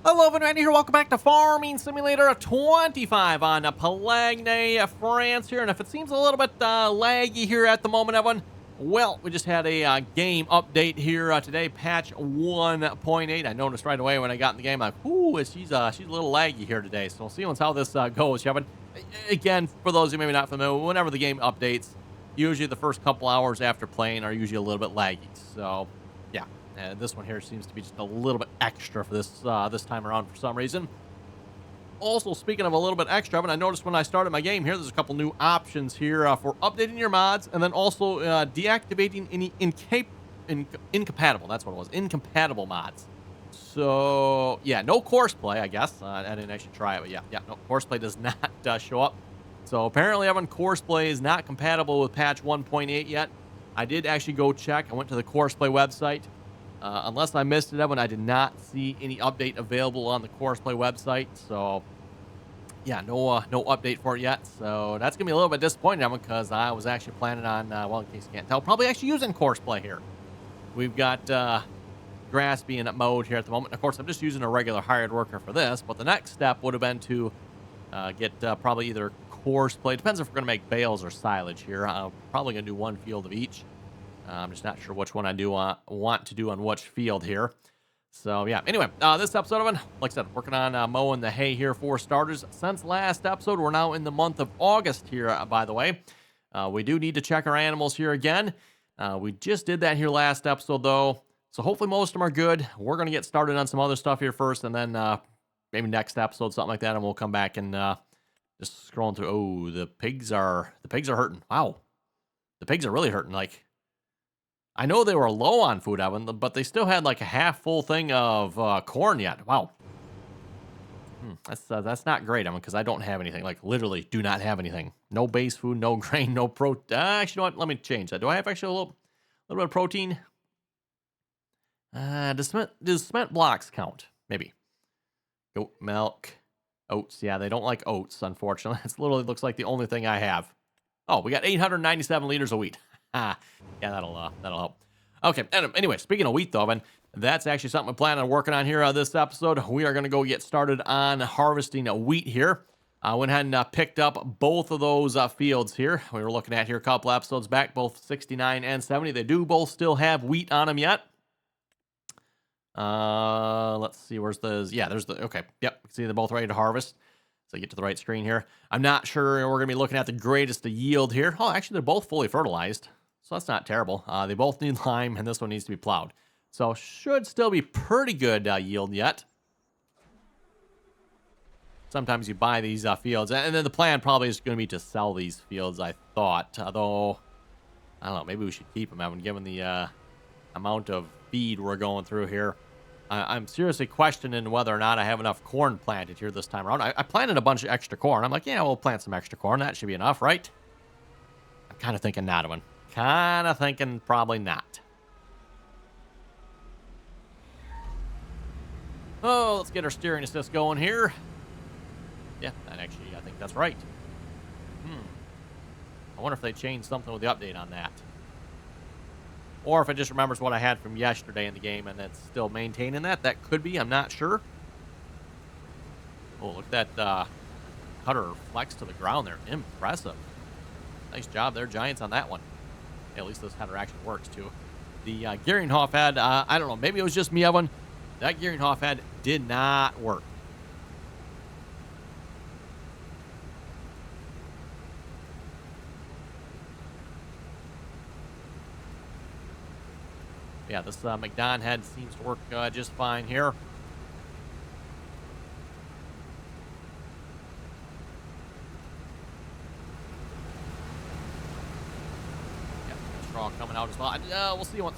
Hello, everyone here. Welcome back to Farming Simulator 25 on Pallegney, France here. And if it seems a little bit laggy here at the moment, everyone, well, we just had a game update here today, patch 1.8. I noticed right away when I got in the game, like, ooh, she's a little laggy here today. So we'll see how this goes, Kevin. Again, for those who maybe not familiar, whenever the game updates, usually the first couple hours after playing are usually a little bit laggy. So, yeah. This one here seems to be just a little bit extra for this this time around for some reason. Also, speaking of a little bit extra, I noticed when I started my game here, there's a couple new options here for updating your mods, and then also deactivating any incompatible. That's what it was, incompatible mods. So yeah, no course play, I guess. I didn't actually try it, but yeah, no course play does not show up. So apparently, everyone, course play is not compatible with patch 1.8 yet. I did actually go check. I went to the course play website. Unless I missed it, Evan, I did not see any update available on the Courseplay website. So, yeah, no update for it yet. So that's going to be a little bit disappointing, Evan, because I was actually planning on, well, in case you can't tell, probably actually using Courseplay here. We've got grass being mowed here at the moment. Of course, I'm just using a regular hired worker for this, but the next step would have been to get probably either Courseplay. Depends if we're going to make bales or silage here. I'm probably going to do one field of each. I'm just not sure which one I do want to do on which field here. So, yeah. Anyway, this episode of it, like I said, working on mowing the hay here for starters. Since last episode, we're now in the month of August here, by the way. We do need to check our animals here again. We just did that here last episode, though. So, hopefully most of them are good. We're going to get started on some other stuff here first, and then maybe next episode, something like that, and we'll come back and just scrolling through. Oh, the pigs are hurting. Wow. The pigs are really hurting, like... I know they were low on food, Evan, but they still had like a half full thing of corn yet. Wow. That's not great, Evan, because I don't have anything. Like, literally do not have anything. No base food, no grain, no protein. Actually, you know what? Let me change that. Do I have actually a little bit of protein? Does cement blocks count? Maybe. Goat milk. Oats. Yeah, they don't like oats, unfortunately. It literally looks like the only thing I have. Oh, we got 897 liters of wheat. Yeah, that'll help. Okay, anyway, speaking of wheat, though, and that's actually something I plan on working on here this episode. We are going to go get started on harvesting wheat here. I went ahead and picked up both of those fields here. We were looking at here a couple episodes back, both 69 and 70. They do both still have wheat on them yet. Let's see, where's the... Yeah, there's the... Okay, yep, see they're both ready to harvest. So I get to the right screen here. I'm not sure we're going to be looking at the greatest yield here. Oh, actually, they're both fully fertilized. So that's not terrible. They both need lime, and this one needs to be plowed. So should still be pretty good yield yet. Sometimes you buy these fields. And then the plan probably is going to be to sell these fields, I thought. Although, I don't know, maybe we should keep them, Evan, given the amount of feed we're going through here. I'm seriously questioning whether or not I have enough corn planted here this time around. I planted a bunch of extra corn. I'm like, yeah, we'll plant some extra corn. That should be enough, right? I'm kind of thinking not, one. Kind of thinking probably not. Oh, let's get our steering assist going here. Yeah, and actually, I think that's right. I wonder if they changed something with the update on that. Or if it just remembers what I had from yesterday in the game and it's still maintaining that. That could be. I'm not sure. Oh, look at that cutter flex to the ground there. Impressive. Nice job there, Giants, on that one. Yeah, at least this header actually works, too. The gearing Hoff head, I don't know. Maybe it was just me, Evan. That gearing Hoff head did not work. Yeah, this McDon head seems to work just fine here. Yeah, straw coming out as well. We'll see. We'll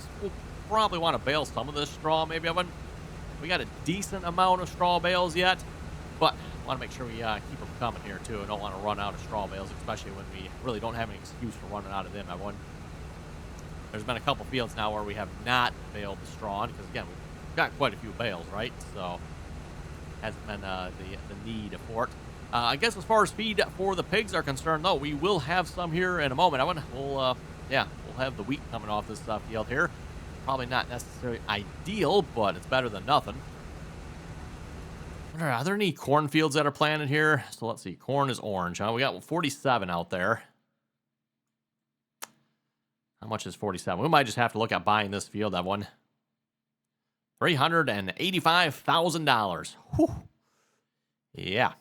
probably want to bale some of this straw, maybe. We got a decent amount of straw bales yet, but I want to make sure we keep them coming here, too. I don't want to run out of straw bales, especially when we really don't have any excuse for running out of them, everyone. There's been a couple fields now where we have not baled the straw, because, again, we've got quite a few bales, right? So, hasn't been the need for it. I guess as far as feed for the pigs are concerned, though, we will have some here in a moment. We'll have the wheat coming off this field here. Probably not necessarily ideal, but it's better than nothing. Are there any cornfields that are planted here? So let's see. Corn is orange. Huh? We got 47 out there. How much is 47? We might just have to look at buying this field, that one. $385,000. Whew. Yeah.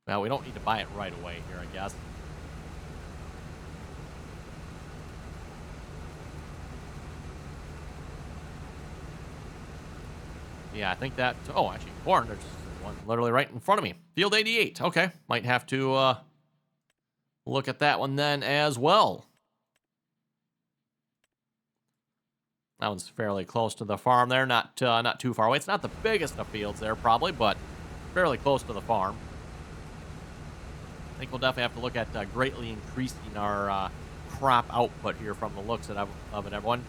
Well, we don't need to buy it right away here, I guess. Yeah, I think that... Oh, actually, corn. There's one literally right in front of me. Field 88. Okay. Might have to look at that one then as well. That one's fairly close to the farm there. Not too far away. It's not the biggest of fields there, probably, but fairly close to the farm. I think we'll definitely have to look at greatly increasing our crop output here from the looks of it, everyone.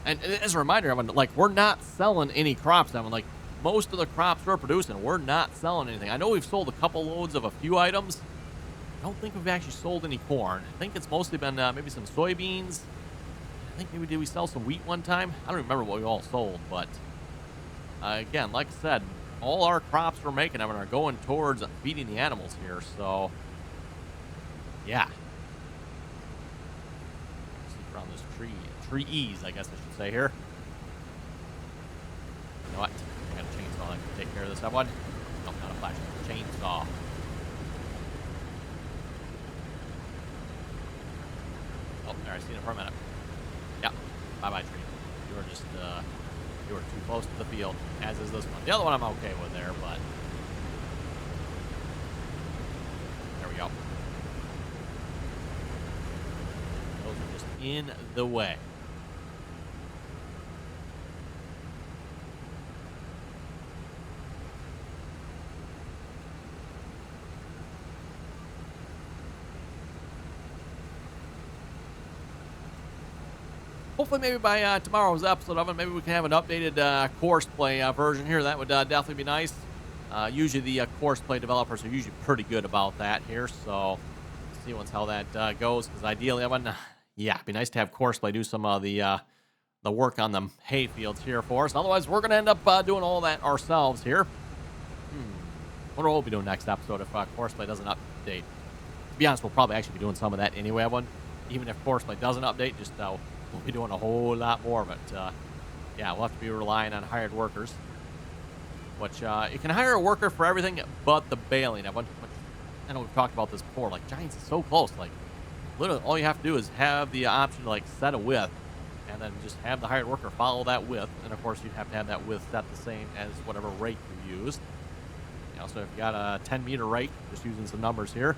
And as a reminder, everyone, like, we're not selling any crops, everyone. Like, most of the crops we're producing, we're not selling anything. I know we've sold a couple loads of a few items. I don't think we've actually sold any corn. I think it's mostly been maybe some soybeans. I think maybe did we sell some wheat one time? I don't remember what we all sold, but again, like I said, all our crops we're making are going towards feeding the animals here, so yeah. See around this trees, I guess I should say here. You know what? I got a chainsaw that can take care of this. That one? No, not a flash. Chainsaw. Oh, there, I seen it for a minute. Yeah. Bye-bye, tree. You were just, you were too close to the field, as is this one. The other one I'm okay with there, but... There we go. Those are just in the way. Hopefully, maybe by tomorrow's episode of it, maybe we can have an updated course play version here. That would definitely be nice. Usually, the course play developers are usually pretty good about that here. So, let's see how that goes. Because ideally, it'd be nice to have course play do some of the work on the hay fields here for us. Otherwise, we're going to end up doing all that ourselves here. Wonder what we'll be doing next episode if course play doesn't update. To be honest, we'll probably actually be doing some of that anyway. Even if course play doesn't update, just we'll be doing a whole lot more of it. Yeah, we'll have to be relying on hired workers. Which, you can hire a worker for everything but the baling. I know we've talked about this before. Like, Giants is so close. Like, literally, all you have to do is have the option to, like, set a width. And then just have the hired worker follow that width. And, of course, you'd have to have that width set the same as whatever rake you used. You know, so if you got a 10-meter rake, just using some numbers here. If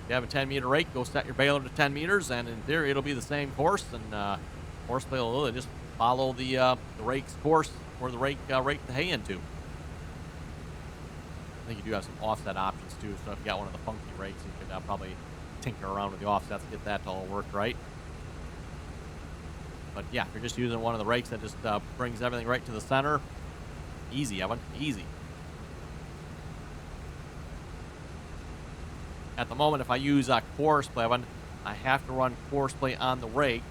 you have a 10-meter rake, go set your baler to 10 meters, and in theory, it'll be the same course. And course play will really just follow the rake's course where the rake raked the hay into. I think you do have some offset options too. So if you got one of the funky rakes, you could probably tinker around with the offsets to get that to all work right. But yeah, if you're just using one of the rakes that just brings everything right to the center, easy, Evan, easy. At the moment, if I use course play, I have to run course play on the rake.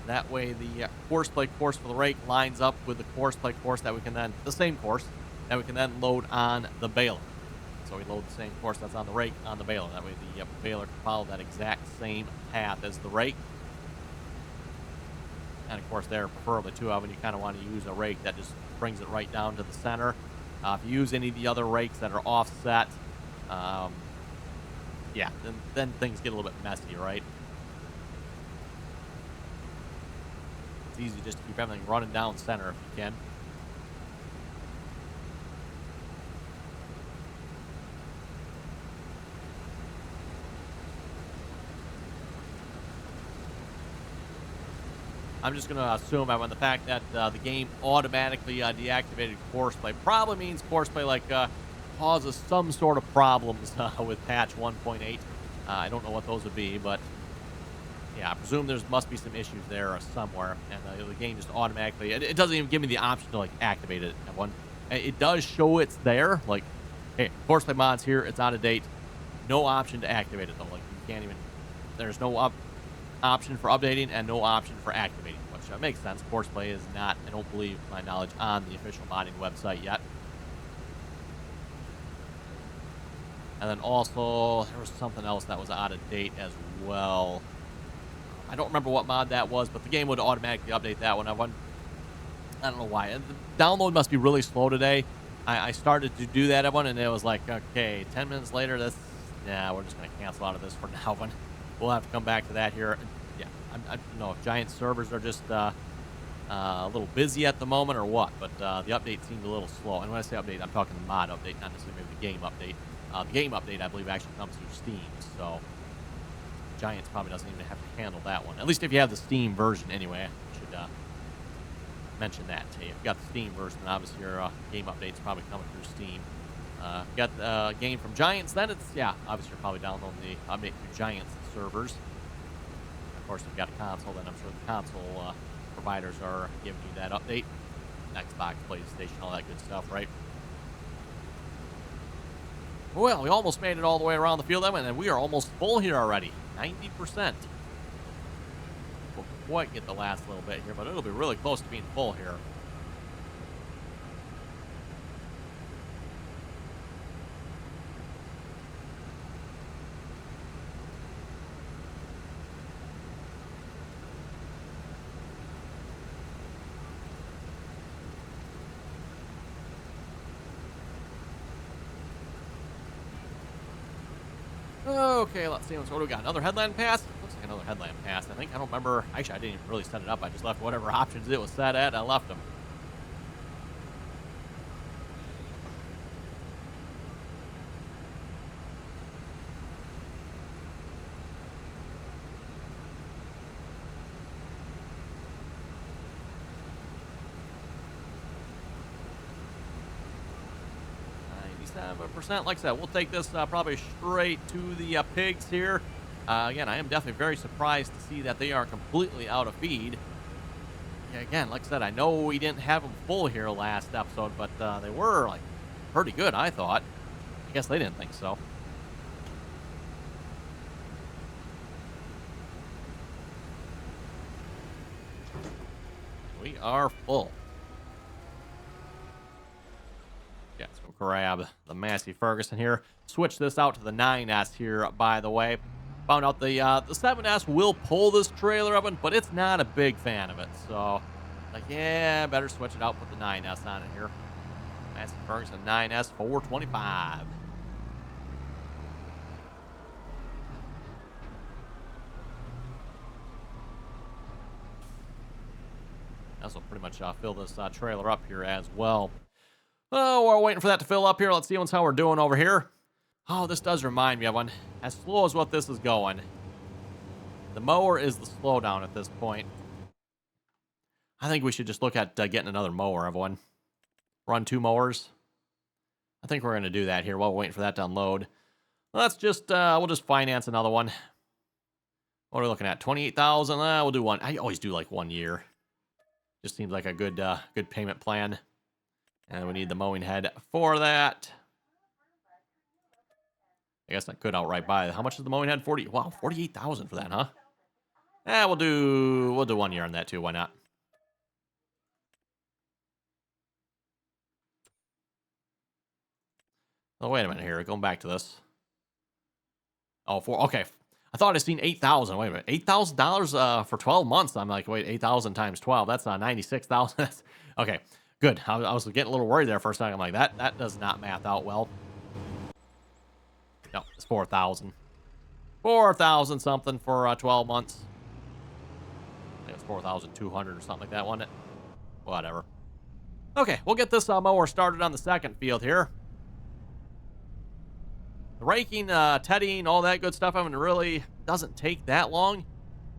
That way, the course play course for the rake lines up with the course play course that we can then, the same course, that we can then load on the baler. So we load the same course that's on the rake on the baler. That way, the baler can follow that exact same path as the rake. And of course, there, preferably too, when you kind of want to use a rake that just brings it right down to the center. If you use any of the other rakes that are offset, yeah, then things get a little bit messy, right? It's easy just to keep everything running down center if you can. I'm just going to assume, Evan, the fact that the game automatically deactivated course play probably means course play causes some sort of problems with patch 1.8. I don't know what those would be, but yeah, I presume there must be some issues there somewhere, and the game just automatically, it doesn't even give me the option to activate it. It does show it's there, like, hey, course play mods here, it's out of date. No option to activate it though. Like, you can't even, there's no option for updating and no option for activating, which it makes sense. Horseplay is not, I don't believe, to my knowledge, on the official modding website yet. And then also, there was something else that was out of date as well. I don't remember what mod that was, but the game would automatically update that one. I don't know why. The download must be really slow today. I started to do that one, and it was like, okay, 10 minutes later, we're just going to cancel out of this for now. But we'll have to come back to that here. Yeah, I don't know if Giant servers are just a little busy at the moment or what, but the update seemed a little slow. And when I say update, I'm talking the mod update, not necessarily maybe the game update. The game update, I believe, actually comes through Steam, so Giants probably doesn't even have to handle that one. At least if you have the Steam version, anyway. I should mention that to you. If you got the Steam version, then obviously your game update's probably coming through Steam. If you got the game from Giants, then it's, yeah, obviously you're probably downloading the update through Giants servers. Of course, if you've got a console, then I'm sure the console providers are giving you that update. Xbox, PlayStation, all that good stuff, right? Well, we almost made it all the way around the field, and we are almost full here already. 90%. We'll quite get the last little bit here, but it'll be really close to being full here. Okay, let's see. What do we got? Another headland pass? Looks like another headland pass. I think. I don't remember. Actually, I didn't even really set it up. I just left whatever options it was set at. I left them. Percent. Like I said, we'll take this probably straight to the pigs here. Again, I am definitely very surprised to see that they are completely out of feed. Yeah, again, like I said, I know we didn't have them full here last episode, but they were like pretty good, I thought. I guess they didn't think so. We are full. Yeah, let's go grab the Massey Ferguson here. Switch this out to the 9S here, by the way. Found out the 7S will pull this trailer up, but it's not a big fan of it. So, like, yeah, better switch it out, put the 9S on it here. Massey Ferguson 9S 425. This will pretty much fill this trailer up here as well. Oh, we're waiting for that to fill up here. Let's see how we're doing over here. Oh, this does remind me of one. As slow as what this is going. The mower is the slowdown at this point. I think we should just look at getting another mower, everyone. Run 2 mowers. I think we're going to do that here while we're waiting for that to unload. Let's just, we'll just finance another one. What are we looking at? 28,000. We'll do one. I always do like 1 year. Just seems like a good payment plan. And we need the mowing head for that. I guess I could outright buy. How much is the mowing head? 40. Wow, 48,000 for that, huh? Yeah, we'll do 1 year on that too. Why not? Oh, wait a minute here. Going back to this. Oh, okay. I thought I'd seen 8,000. Wait a minute. $8,000 for 12 months. I'm like, wait, 8,000 times 12. That's 96,000. Okay. Good. I was getting a little worried there for a second. I'm like, that does not math out well. No, it's 4,000. 4,000 something for 12 months. I think it's 4,200 or something like that, wasn't it? Whatever. Okay, we'll get this mower started on the second field here. The raking, tedding, all that good stuff, I mean, it really doesn't take that long.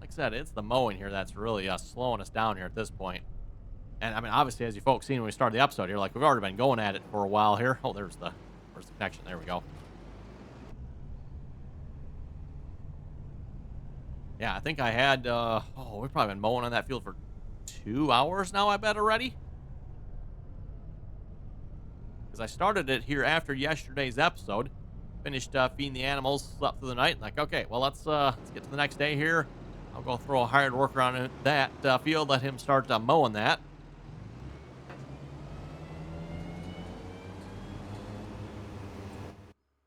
Like I said, it's the mowing here that's really slowing us down here at this point. And, I mean, obviously, as you folks seen when we started the episode here, like, we've already been going at it for a while here. Oh, where's the connection? There we go. Yeah, I think I had, we've probably been mowing on that field for 2 hours now, I bet, already. Because I started it here after yesterday's episode. Finished feeding the animals, slept through the night. Like, okay, well, let's get to the next day here. I'll go throw a hired worker on that field, let him start mowing that.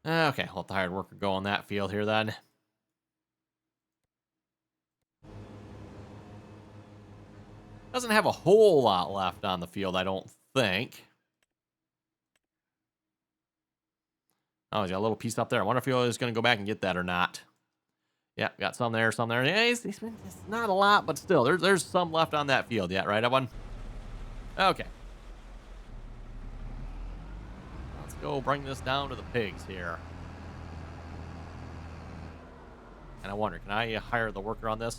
Okay, let the hired worker go on that field here then. Doesn't have a whole lot left on the field, I don't think. Oh, he's got a little piece up there. I wonder if he was going to go back and get that or not. Yeah, got some there, some there. Yeah, it's not a lot, but still, there's some left on that field yet, right, everyone? Okay. Let's go bring this down to the pigs here. And I wonder, can I hire the worker on this?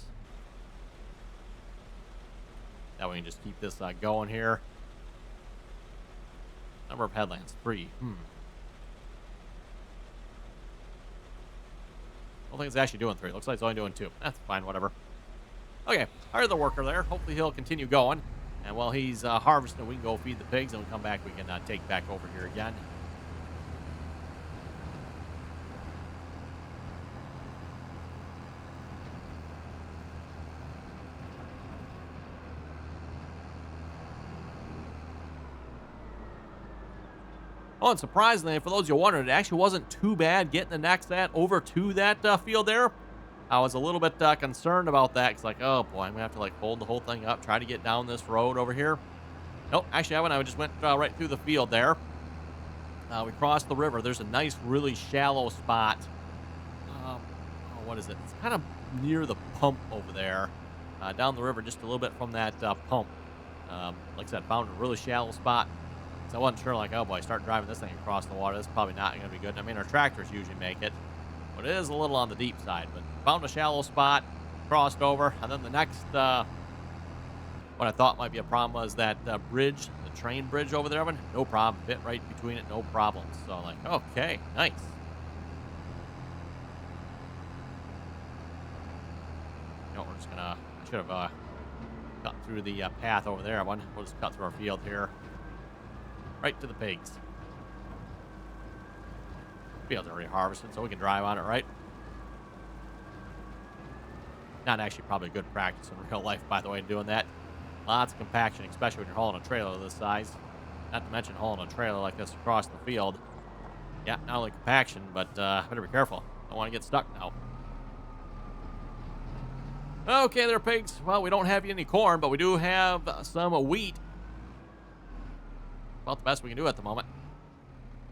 That way we can just keep this going here. Number of headlands, 3. I don't think it's actually doing 3. Looks like it's only doing 2. That's fine, whatever. Okay, hire the worker there. Hopefully he'll continue going. And while he's harvesting, we can go feed the pigs, and when we come back, we can take back over here again. Oh, and surprisingly, for those of you wondering, it actually wasn't too bad getting the next over to that field there. I was a little bit concerned about that. It's like, oh boy, I'm gonna have to like hold the whole thing up, try to get down this road over here. Nope, actually, I just went right through the field there. We crossed the river. There's a nice, really shallow spot. Oh, what is it? It's kind of near the pump over there, down the river, just a little bit from that pump. Like I said, found a really shallow spot. So I wasn't sure, like, oh boy, start driving this thing across the water. That's probably not going to be good. I mean, our tractors usually make it, but it is a little on the deep side. But found a shallow spot, crossed over, and then the next, what I thought might be a problem was that bridge, the train bridge over there. No problem, fit right between it, no problems. So I'm like, okay, nice. You know, we're just gonna, I should have cut through the path over there. We'll just cut through our field here. Right to the pigs. Field's already harvested, so we can drive on it, right? Not actually probably good practice in real life, by the way, doing that. Lots of compaction, especially when you're hauling a trailer this size. Not to mention hauling a trailer like this across the field. Yeah, not only compaction, but better be careful. Don't want to get stuck now. Okay, there, pigs. Well, we don't have any corn, but we do have some wheat. About the best we can do at the moment.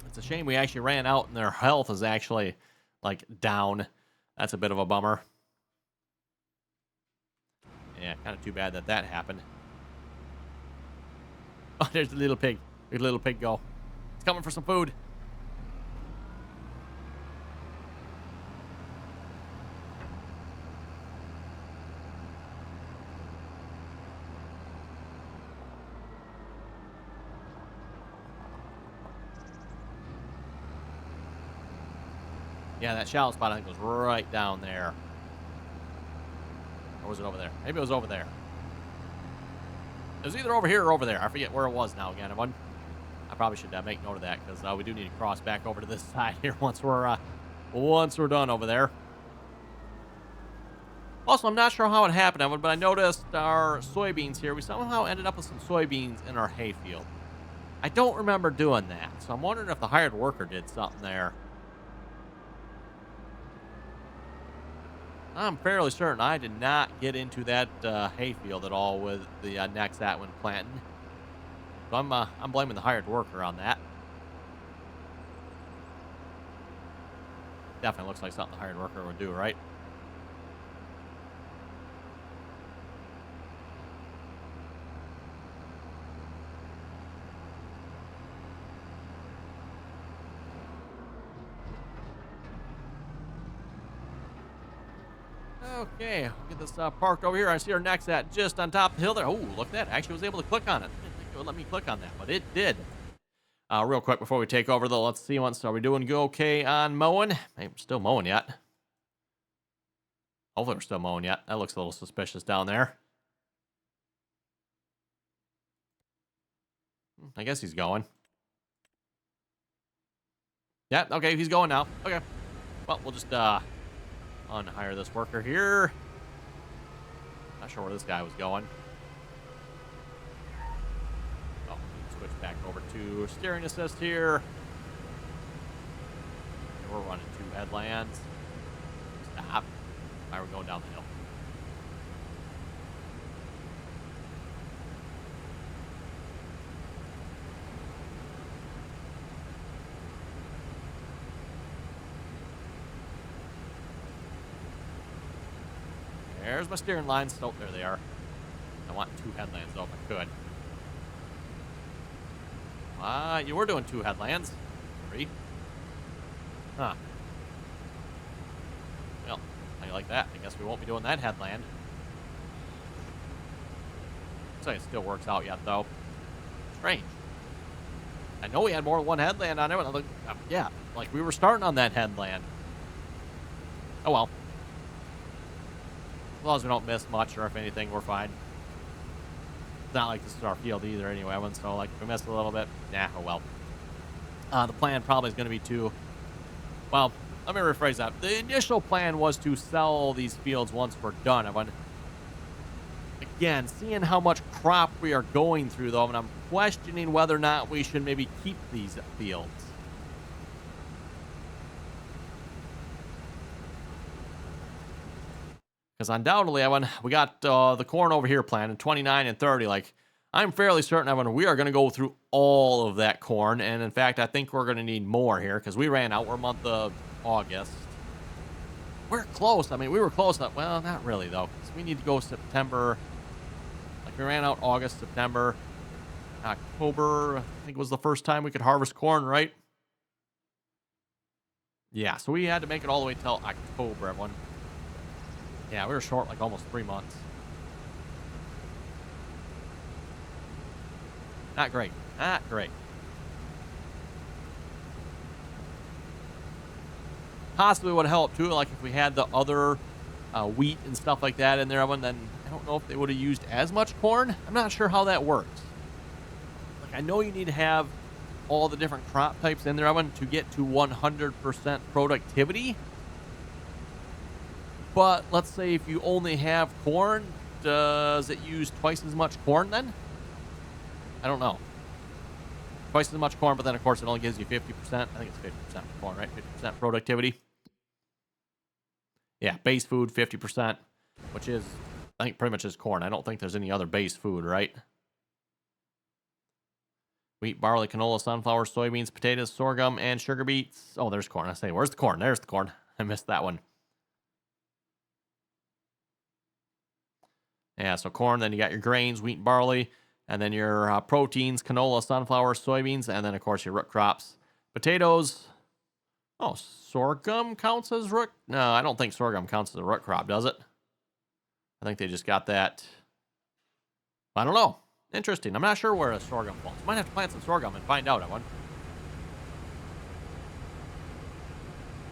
It's a shame we actually ran out and their health is actually, like, down. That's a bit of a bummer. Yeah, kind of too bad that that happened. Oh, there's the little pig. There's the little pig go. It's coming for some food. Yeah, that shallow spot, I think, was right down there. Or was it over there? Maybe it was over there. It was either over here or over there. I forget where it was now again. I probably should make note of that, because we do need to cross back over to this side here once we're done over there. Also, I'm not sure how it happened, but I noticed our soybeans here. We somehow ended up with some soybeans in our hayfield. I don't remember doing that, so I'm wondering if the hired worker did something there. I'm fairly certain I did not get into that hayfield at all with the next when planting. So I'm blaming the hired worker on that. Definitely looks like something the hired worker would do, right? Okay, we'll get this parked over here. I see our next just on top of the hill there. Oh, look at that. I actually was able to click on it. I didn't think it would let me click on that, but it did. Real quick before we take over, though, let's see once. Are we doing okay on mowing? Maybe we're still mowing yet. Hopefully we're still mowing yet. That looks a little suspicious down there. I guess he's going. Yeah, okay, he's going now. Okay. Well, we'll just unhire this worker here. Not sure where this guy was going. Oh, switch back over to steering assist here. Okay, we're running 2 headlands. Stop. All right, we're going down the hill. There's my steering lines. Oh, there they are. I want 2 headlands though if I could. You were doing 2 headlands. 3. Huh. Well, how you like that? I guess we won't be doing that headland. Looks like it still works out yet though. Strange. I know we had more than 1 headland on it. But yeah, like we were starting on that headland. Oh well. As long as we don't miss much, or if anything, we're fine. It's not like this is our field either anyway, so like if we missed a little bit, nah, oh well. The plan probably is going to be to, well, let me rephrase that. The initial plan was to sell these fields once we're done. Again, seeing how much crop we are going through though, and I'm questioning whether or not we should maybe keep these fields. Because undoubtedly, we got the corn over here planted, 29 and 30. Like, I'm fairly certain, we are going to go through all of that corn. And in fact, I think we're going to need more here because we ran out. We're month of August. We're close. We were close. Well, not really, though. Because we need to go September. Like, we ran out August, September, October. I think was the first time we could harvest corn, right? Yeah, so we had to make it all the way till October, everyone. Yeah, we were short like almost 3 months. Not great. Not great. Possibly would have helped too, like if we had the other wheat and stuff like that in there, then I don't know if they would have used as much corn. I'm not sure how that works. Like I know you need to have all the different crop types in there, to get to 100% productivity. But let's say if you only have corn, does it use twice as much corn then? I don't know. Twice as much corn, but then of course it only gives you 50%. I think it's 50% corn, right? 50% productivity. Yeah, base food, 50%, which is, I think, pretty much is corn. I don't think there's any other base food, right? Wheat, barley, canola, sunflower, soybeans, potatoes, sorghum, and sugar beets. Oh, there's corn. I say, where's the corn? There's the corn. I missed that one. Yeah, so corn, then you got your grains, wheat and barley, and then your proteins, canola, sunflower, soybeans, and then, of course, your root crops. Potatoes. Oh, sorghum counts as root? No, I don't think sorghum counts as a root crop, does it? I think they just got that. I don't know. Interesting. I'm not sure where a sorghum falls. Might have to plant some sorghum and find out,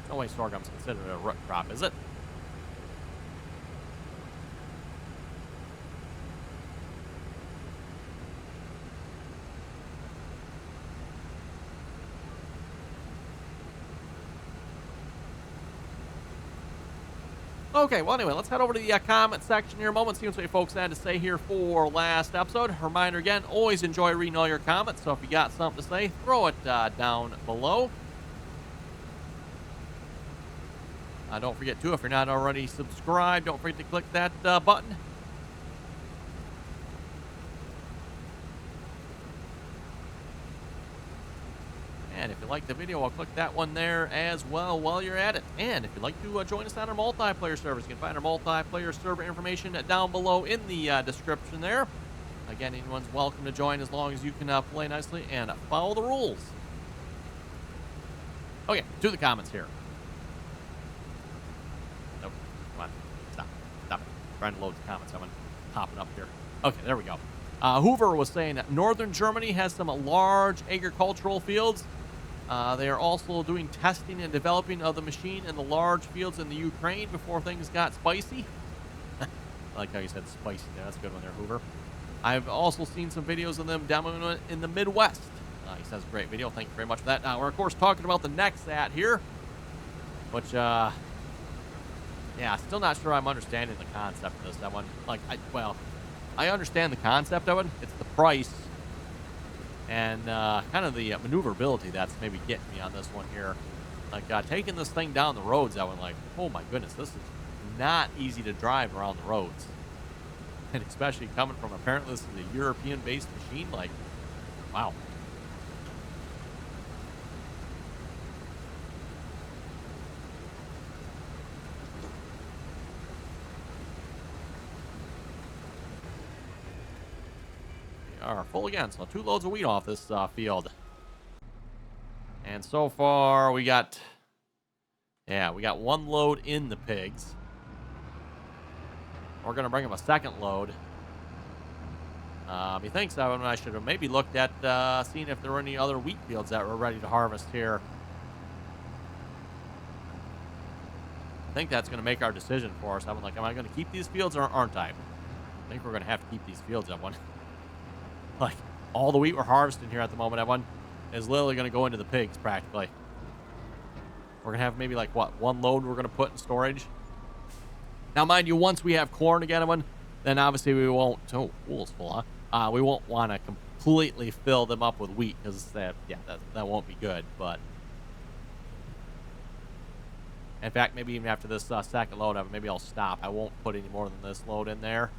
No way sorghum's considered a root crop, is it? Okay, well, anyway, let's head over to the comment section here in a moment, see what you folks had to say here for last episode. Reminder again, always enjoy reading all your comments, so if you got something to say, throw it down below. Don't forget, too, if you're not already subscribed, don't forget to click that button. And if you like the video, I'll click that one there as well while you're at it. And if you'd like to join us on our multiplayer servers, you can find our multiplayer server information down below in the description there. Again, anyone's welcome to join as long as you can play nicely and follow the rules. Okay, to the comments here. Nope, come on, stop it. Trying to load the comments, I'm popping up here. Okay, there we go. Hoover was saying northern Germany has some large agricultural fields. They are also doing testing and developing of the machine in the large fields in the Ukraine before things got spicy. I like how you said spicy there. That's a good one there, Hoover. I've also seen some videos of them demoing it in the Midwest. He says, great video. Thank you very much for that. We're, of course, talking about the next here, which Yeah, still not sure I'm understanding the concept of this. That one, like, well, I understand the concept of it. It's the price and kind of the maneuverability that's maybe getting me on this one here. Like, taking this thing down the roads, I went like, oh my goodness, this is not easy to drive around the roads. And especially coming from, apparently this is a European-based machine, like, wow. We are full again, so 2 loads of wheat off this field. And so far, we got 1 load in the pigs. We're going to bring them a second load. Methinks I should have maybe looked at seeing if there were any other wheat fields that were ready to harvest here. I think that's going to make our decision for us. I'm like, am I going to keep these fields or aren't I? I think we're going to have to keep these fields, everyone. Like, all the wheat we're harvesting here at the moment, everyone, is literally going to go into the pigs, practically. We're going to have maybe, like, what, 1 load we're going to put in storage? Now, mind you, once we have corn again, everyone, then obviously we won't... Oh, pool's full, huh? We won't want to completely fill them up with wheat, because that won't be good, but... In fact, maybe even after this second load, maybe I'll stop. I won't put any more than this load in there.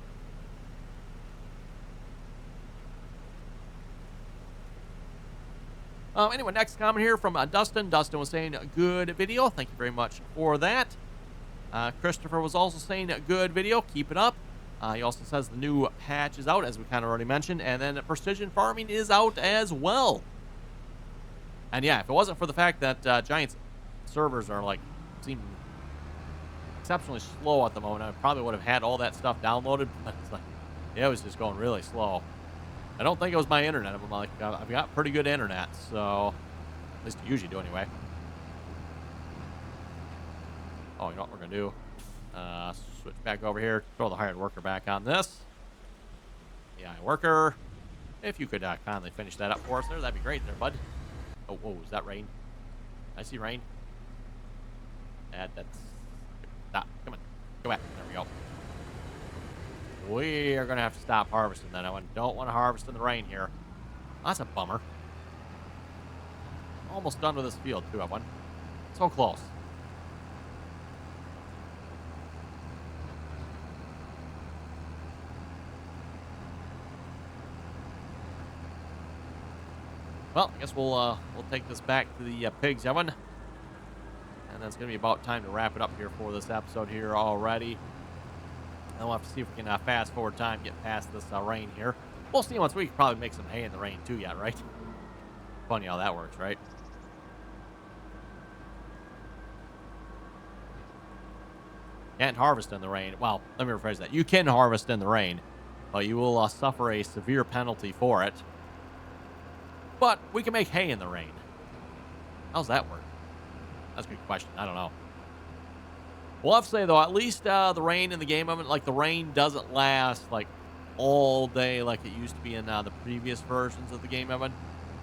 Anyway, next comment here from Dustin. Dustin was saying, good video. Thank you very much for that. Christopher was also saying, good video. Keep it up. He also says the new patch is out, as we kind of already mentioned. And then precision farming is out as well. And yeah, if it wasn't for the fact that Giants servers are, like, seem exceptionally slow at the moment, I probably would have had all that stuff downloaded. But it's like, yeah, it was just going really slow. I don't think it was my internet. I'm like, I've got pretty good internet, so at least I usually do anyway. Oh, you know what we're gonna do? Switch back over here. Throw the hired worker back on this. The hired worker. If you could kindly finish that up for us there, that'd be great there, bud. Oh, whoa, is that rain? I see rain. That's... Stop. Come on. Go back. There we go. We are going to have to stop harvesting then. I don't want to harvest in the rain here. That's a bummer. Almost done with this field, too, everyone. So close. Well, I guess we'll take this back to the pigs, everyone. And that's going to be about time to wrap it up here for this episode here already. And we'll have to see if we can fast forward time, get past this rain here. We'll see once we can probably make some hay in the rain too yet, right? Funny how that works, right? Can't harvest in the rain. Well, let me rephrase that. You can harvest in the rain, but you will suffer a severe penalty for it. But we can make hay in the rain. How's that work? That's a good question. I don't know. We'll have to say, though, at least the rain in the game, like, the rain doesn't last, like, all day like it used to be in the previous versions of the game, Evan.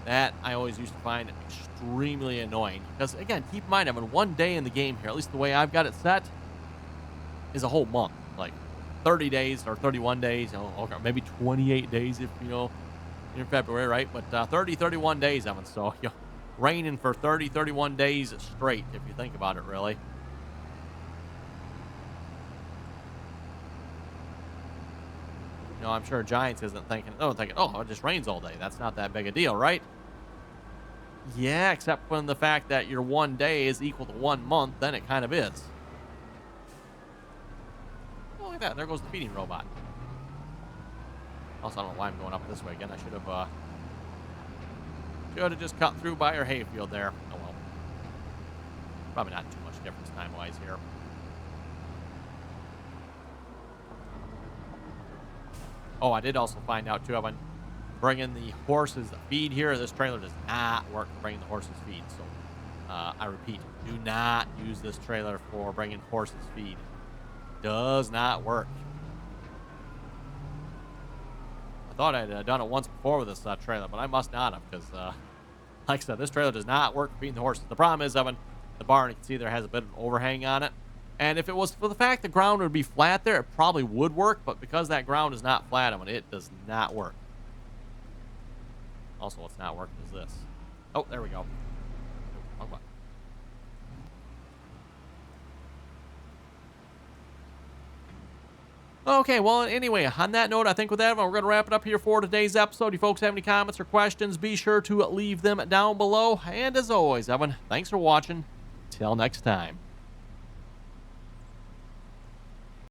That I always used to find extremely annoying. Because, again, keep in mind, Evan, 1 day in the game here, at least the way I've got it set, is a whole month. Like, 30 days or 31 days, or maybe 28 days if, in February, right? But 30, 31 days, Evan. So, raining for 30, 31 days straight, if you think about it, really. I'm sure Giants isn't thinking, oh, it just rains all day. That's not that big a deal, right? Yeah, except when the fact that your 1 day is equal to 1 month, then it kind of is. Oh, look at that. There goes the feeding robot. Also, I don't know why I'm going up this way again. I should have just cut through by our hayfield there. Oh, well. Probably not too much difference time-wise here. Oh, I did also find out, too, I've bringing the horses feed here. This trailer does not work for bringing the horses feed. So, I repeat, do not use this trailer for bringing horses feed. Does not work. I thought I'd done it once before with this trailer, but I must not have, because, like I said, this trailer does not work for feeding the horses. The problem is, Evan, the barn, you can see there has a bit of an overhang on it. And if it was for the fact the ground would be flat there, it probably would work, but because that ground is not flat, it does not work. Also, what's not working is this. Oh, there we go. Oh, wrong button. Okay, well, anyway, on that note, I think with that, we're going to wrap it up here for today's episode. You folks have any comments or questions, be sure to leave them down below. And as always, Evan, thanks for watching. Till next time.